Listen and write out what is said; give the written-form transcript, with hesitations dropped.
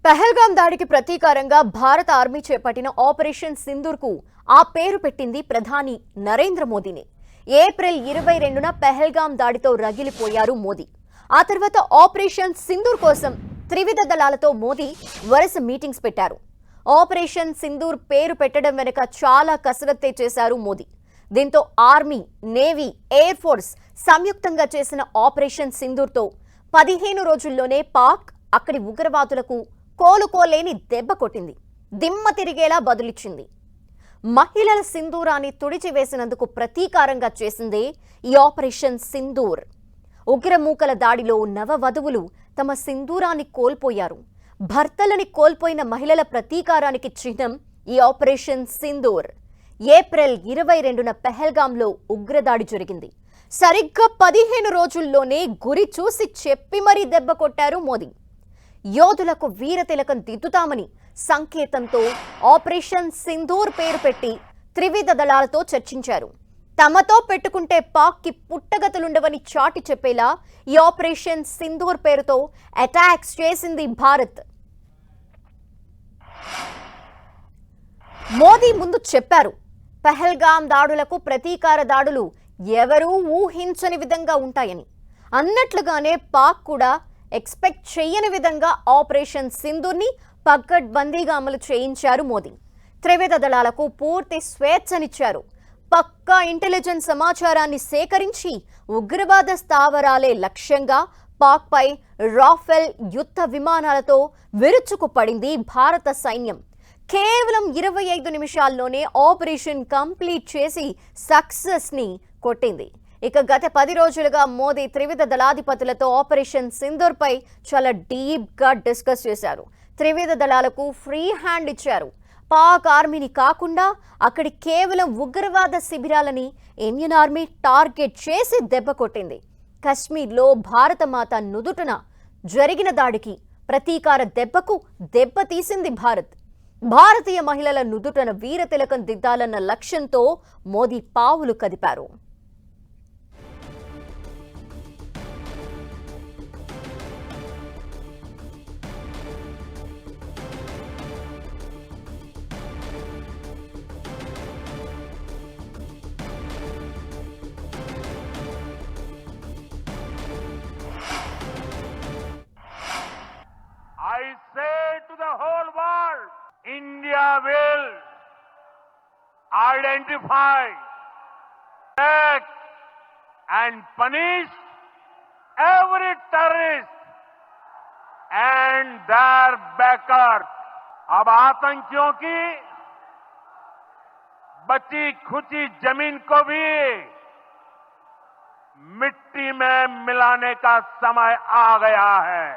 పహల్గాం దాడికి ప్రతీకారంగా భారత ఆర్మీ చేపట్టిన ఆపరేషన్ సింధూర్ కు ఆ పేరు పెట్టింది ప్రధాని నరేంద్ర మోదీని. ఏప్రిల్ 22న పహల్గాం దాడితో రగిలిపోయారు మోదీ. ఆ తర్వాత ఆపరేషన్ సింధూర్ కోసం త్రివిధ దళాలతో మోదీ వరుస మీటింగ్స్ పెట్టారు. ఆపరేషన్ సింధూర్ పేరు పెట్టడం వెనుక చాలా కసరత్తే చేశారు మోదీ. దీంతో ఆర్మీ, నేవీ, ఎయిర్ ఫోర్స్ సంయుక్తంగా చేసిన ఆపరేషన్ సింధూర్తో 15 రోజుల్లోనే పాక్ అక్కడి ఉగ్రవాదులకు కోలుకోలేని దెబ్బ కొట్టింది. దిమ్మ తిరిగేలా బదులిచ్చింది. మహిళల సింధూరాన్ని తుడిచివేసినందుకు ప్రతీకారంగా చేసిందే ఈ ఆపరేషన్ సింధూర్. ఉగ్రమూకల దాడిలో నవవధువులు తమ సింధూరాన్ని కోల్పోయారు. భర్తలని కోల్పోయిన మహిళల ప్రతీకారానికి చిహ్నం ఈ ఆపరేషన్ సింధూర్. ఏప్రిల్ 22న పహల్గాంలో ఉగ్రదాడి జరిగింది. సరిగ్గా 15 రోజుల్లోనే గురి చూసి చెప్పి మరీ దెబ్బ కొట్టారు మోదీ. యోధులకు వీరతిలకం దిద్దుతామని సంకేతంతో ఆపరేషన్ సింధూర్ పేరు పెట్టి త్రివిధ దళాలతో చర్చించారు. తమతో పెట్టుకుంటే పాక్కి పుట్టగతులుండవని చాటి చెప్పేలా ఈ ఆపరేషన్ సింధూర్ పేరుతో అటాక్స్ చేసింది భారత్. మోదీ ముందు చెప్పారు, పహల్గాం దాడులకు ప్రతీకార దాడులు ఎవరూ ఊహించని విధంగా ఉంటాయని. అన్నట్లుగానే పాక్ కూడా ఎక్స్పెక్ట్ చేయని విధంగా ఆపరేషన్ సింధూర్ని పకడ్బందీగా అమలు చేయించారు మోదీ. త్రివిధ దళాలకు పూర్తి స్వేచ్ఛనిచ్చారు. పక్కా ఇంటెలిజెన్స్ సమాచారాన్ని సేకరించి ఉగ్రవాద స్థావరాలే లక్ష్యంగా పాక్పై రాఫెల్ యుద్ధ విమానాలతో విరుచుకుపడింది భారత సైన్యం. కేవలం 25 నిమిషాల్లోనే ఆపరేషన్ కంప్లీట్ చేసి సక్సెస్ ని కొట్టింది. ఇక గత 10 రోజులుగా మోదీ త్రివిధ దళాధిపతులతో ఆపరేషన్ సింధూర్ పై చాలా డీప్ గా డిస్కస్ చేశారు. త్రివిధ దళాలకు ఫ్రీ హ్యాండ్ ఇచ్చారు. పాక్ ఆర్మీని కాకుండా అక్కడి కేవలం ఉగ్రవాద శిబిరాలని ఇండియన్ ఆర్మీ టార్గెట్ చేసి దెబ్బ కొట్టింది. కశ్మీర్లో భారత మాత నుదుటన జరిగిన దాడికి ప్రతీకార దెబ్బకు దెబ్బ తీసింది భారత్. భారతీయ మహిళల నుదుటన వీరతిలకం దిద్దాలన్న లక్ష్యంతో మోదీ పావులు కదిపారు. I say to the whole world, India will identify, track and punish every terrorist and their backers. अब आतंकियों की बची खुची जमीन को भी मिट्टी में मिलाने का समय आ गया है.